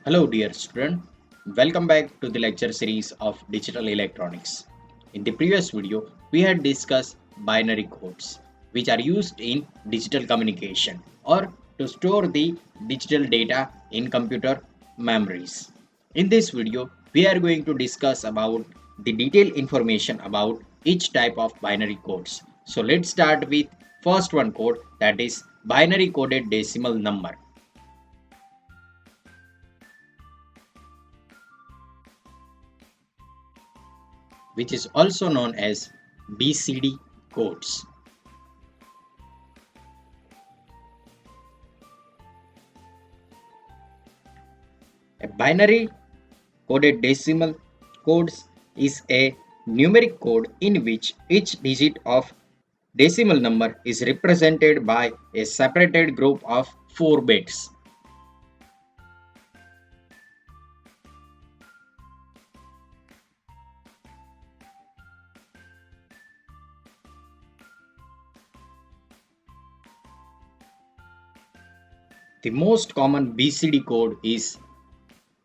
Hello dear student, welcome back to the lecture series of digital electronics. In the previous video, we had discussed binary codes which are used in digital communication or to store the digital data in computer memories. In this video, we are going to discuss about the detailed information about each type of binary codes. So let's start with first one code, that is binary coded decimal number. Which is also known as BCD codes. A binary coded decimal codes is a numeric code in which each digit of decimal number is represented by a separated group of 4 bits. The most common BCD code is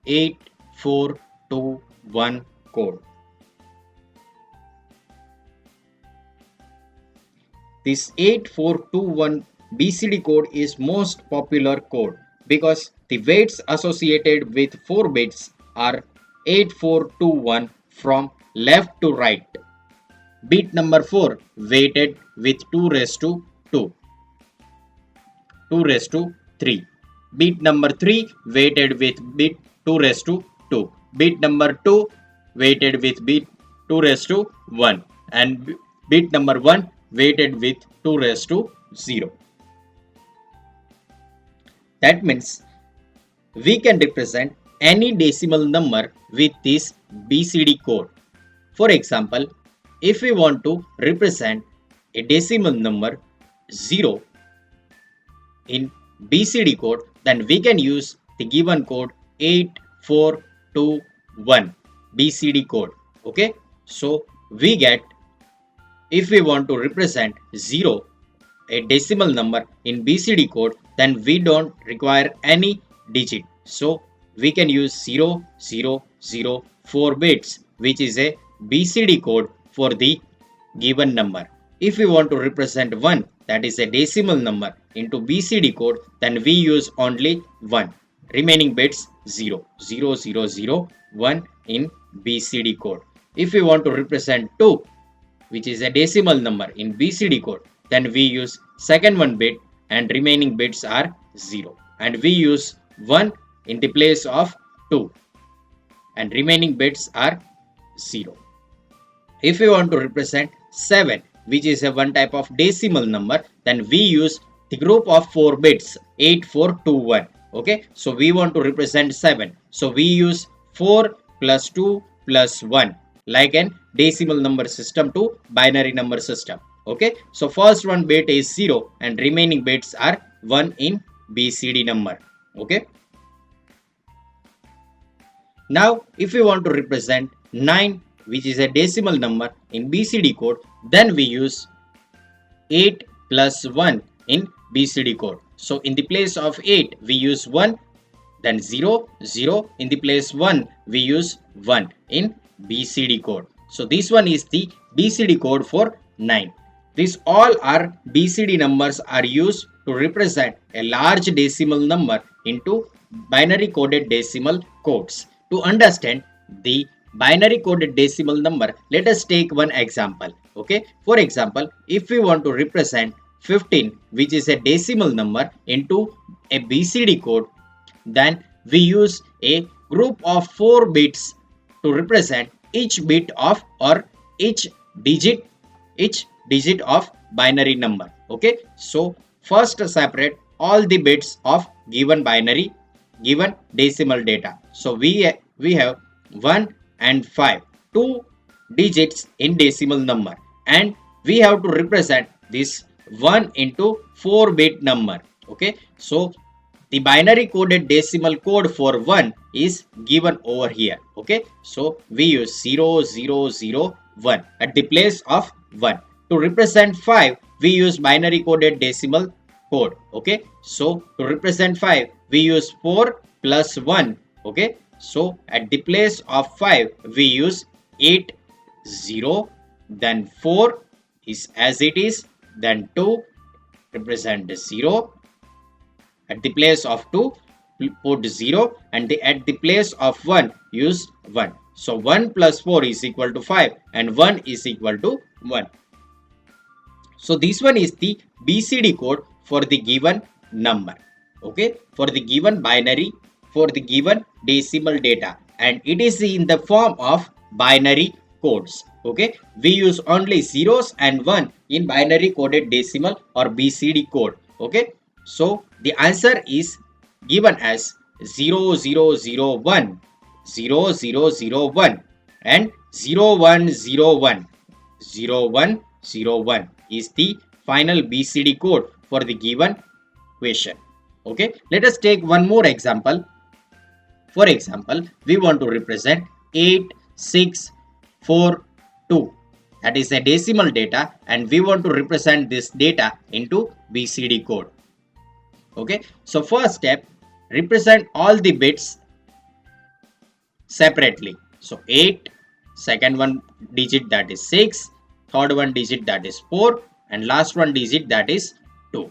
8421 code. This 8421 BCD code is most popular code because the weights associated with 4 bits are 8421 from left to right. Bit number 4 weighted with 2 raised to 2, 2 raised to 3. Bit number 3 weighted with bit 2 raised to 2. Bit number 2 weighted with bit 2 raised to 1. And bit number 1 weighted with 2 raised to 0. That means we can represent any decimal number with this BCD code. For example, if we want to represent a decimal number 0 in BCD code, then we can use the given code 8421 BCD code. Okay, so we get, if we want to represent 0 a decimal number in BCD code, then we don't require any digit. So we can use 0004 bits, which is a BCD code for the given number. If we want to represent 1, that is a decimal number, into BCD code, then we use only 1. Remaining bits 0, 1 in BCD code. If we want to represent 2, which is a decimal number in BCD code, then we use second 1 bit and remaining bits are 0. And we use 1 in the place of 2 and remaining bits are 0. If we want to represent 7, which is a one type of decimal number, then we use the group of 4 bits 8421. Okay, so we want to represent 7, so we use 4 plus 2 plus 1, like an decimal number system to binary number system. Okay, so first one bit is 0 and remaining bits are 1 in BCD number. Okay, now if we want to represent 9, which is a decimal number in BCD code, then we use 8 plus 1 in BCD code. So in the place of 8 we use 1, then 0, 0, in the place 1 we use 1 in BCD code. So this one is the BCD code for 9. These all are BCD numbers are used to represent a large decimal number into binary coded decimal codes. To understand the binary coded decimal number, let us take one example. Okay, for example, if we want to represent 15, which is a decimal number, into a BCD code, then we use a group of 4 bits to represent each bit of or each digit of binary number. Okay, so first separate all the bits of given binary, given decimal data. So we have 1 and 5, 2 digits in decimal number, and we have to represent this 1 into 4 bit number. Okay, so the binary coded decimal code for 1 is given over here. Okay, so we use 0001 at the place of 1. To represent 5, we use binary coded decimal code. Okay, so to represent 5, we use 4 plus 1 Okay, so at the place of 5 we use 8 0, then 4 is as it is, then 2 represent 0. At the place of 2 put 0, and at the place of 1 use 1. So 1 plus 4 is equal to 5 and 1 is equal to 1. So this one is the BCD code for the given number. Okay, for the given binary, for the given decimal data, and it is in the form of binary codes. Okay, we use only zeros and 1 in binary coded decimal or BCD code. Okay, so the answer is given as 0001, 0001 and 0101, 0101 is the final BCD code for the given question. Okay, let us take one more example. For example, we want to represent 8642. That is a decimal data, and we want to represent this data into BCD code. Okay, so first step, represent all the bits separately. So 8, second one digit, that is 6, third one digit, that is 4, and last one digit, that is 2.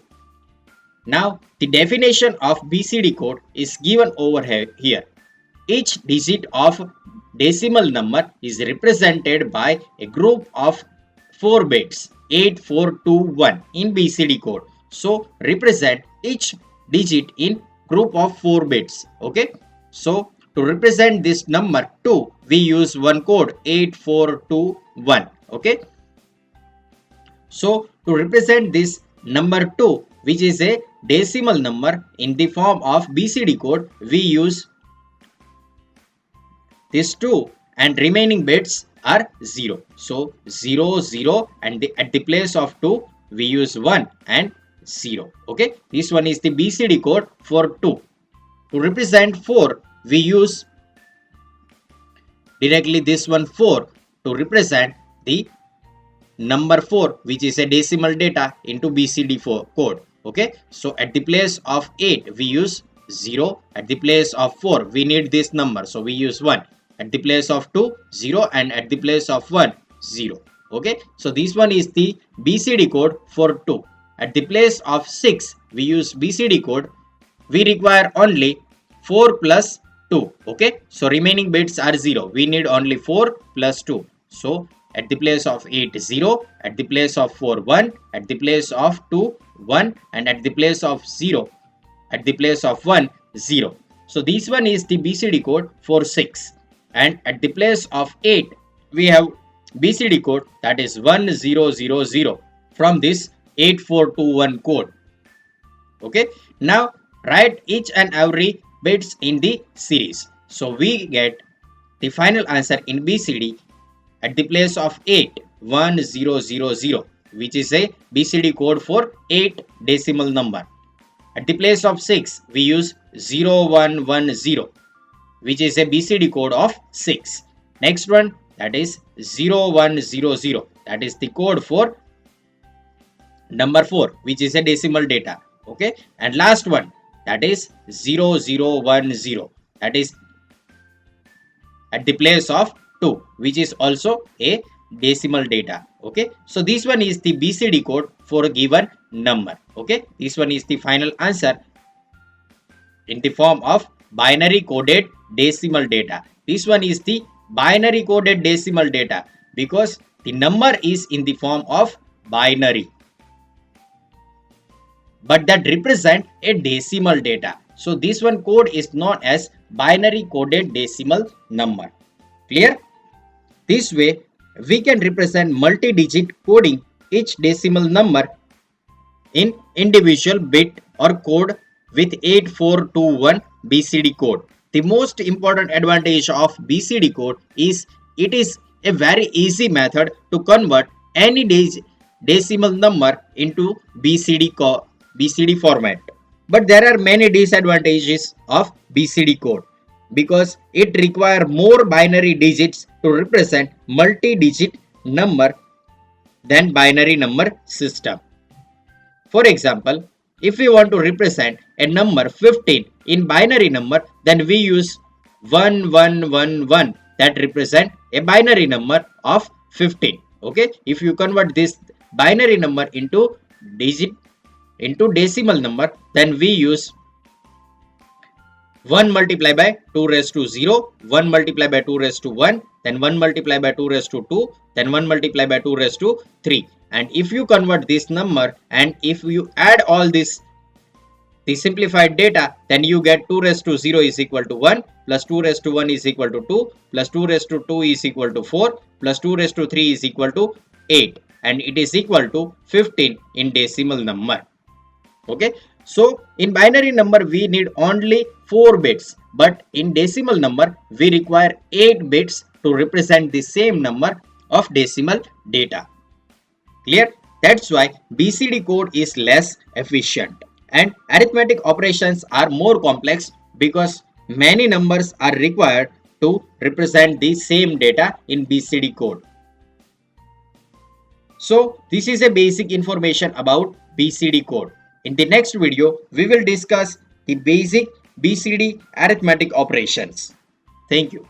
Now the definition of BCD code is given over here. Each digit of decimal number is represented by a group of 4 bits, 8421 in BCD code. So represent each digit in group of 4 bits. Okay, so to represent this number 2, we use one code 8421. Okay, so to represent this number 2, which is a decimal number in the form of BCD code, we use this 2 and remaining bits are 0. So 0 0, and at the place of 2 we use 1 and 0. Okay, this one is the BCD code for 2. To represent 4, we use directly this one 4 to represent the number 4, which is a decimal data, into BCD4 code. Okay, so at the place of 8 we use 0, at the place of 4 we need this number, so we use 1, at the place of 2 0, and at the place of 1 0. Okay, so this one is the BCD code for 2. At the place of 6 we use BCD code. We require only 4 plus 2. Okay, so remaining bits are 0. We need only 4 plus 2. So at the place of 8 0, at the place of 4 1, at the place of 2 1, and at the place of 0, at the place of 1 0. So this one is the BCD code for 6, and at the place of 8 we have BCD code, that is 1000 from this 8421 code. Okay, now write each and every bits in the series. So we get the final answer in BCD. At the place of 8 1000, which is a BCD code for 8 decimal number. At the place of 6 we use 0110, which is a BCD code of 6. Next one, that is 0100, that is the code for number 4, which is a decimal data. Okay, and last one, that is 0010, that is at the place of 2, which is also a decimal data. Okay, so this one is the BCD code for a given number. Okay, this one is the final answer in the form of binary coded decimal data. This one is the binary coded decimal data because the number is in the form of binary, but that represent a decimal data. So this one code is known as binary coded decimal number. Clear? This way we can represent multi-digit coding each decimal number in individual bit or code with 8421 BCD code. The most important advantage of BCD code is it is a very easy method to convert any decimal number into BCD format. But there are many disadvantages of BCD code because it requires more binary digits to represent multi-digit number than binary number system. For example, if we want to represent a number 15 in binary number, then we use 1111 that represent a binary number of 15. Okay, if you convert this binary number into decimal number, then we use 1 multiplied by 2 raised to 0, 1 multiplied by 2 raised to 1, then 1 multiplied by 2 raised to 2, then 1 multiplied by 2 raised to 3. And if you convert this number and if you add all this the simplified data, then you get 2 raised to 0 is equal to 1, plus 2 raised to 1 is equal to 2, plus 2 raised to 2 is equal to 4, plus 2 raised to 3 is equal to 8, and it is equal to 15 in decimal number. Okay, so in binary number we need only 4 bits, but in decimal number we require 8 bits to represent the same number of decimal data. Clear? That's why BCD code is less efficient and arithmetic operations are more complex because many numbers are required to represent the same data in BCD code. So this is a basic information about BCD code. In the next video, we will discuss the basic BCD arithmetic operations. Thank you.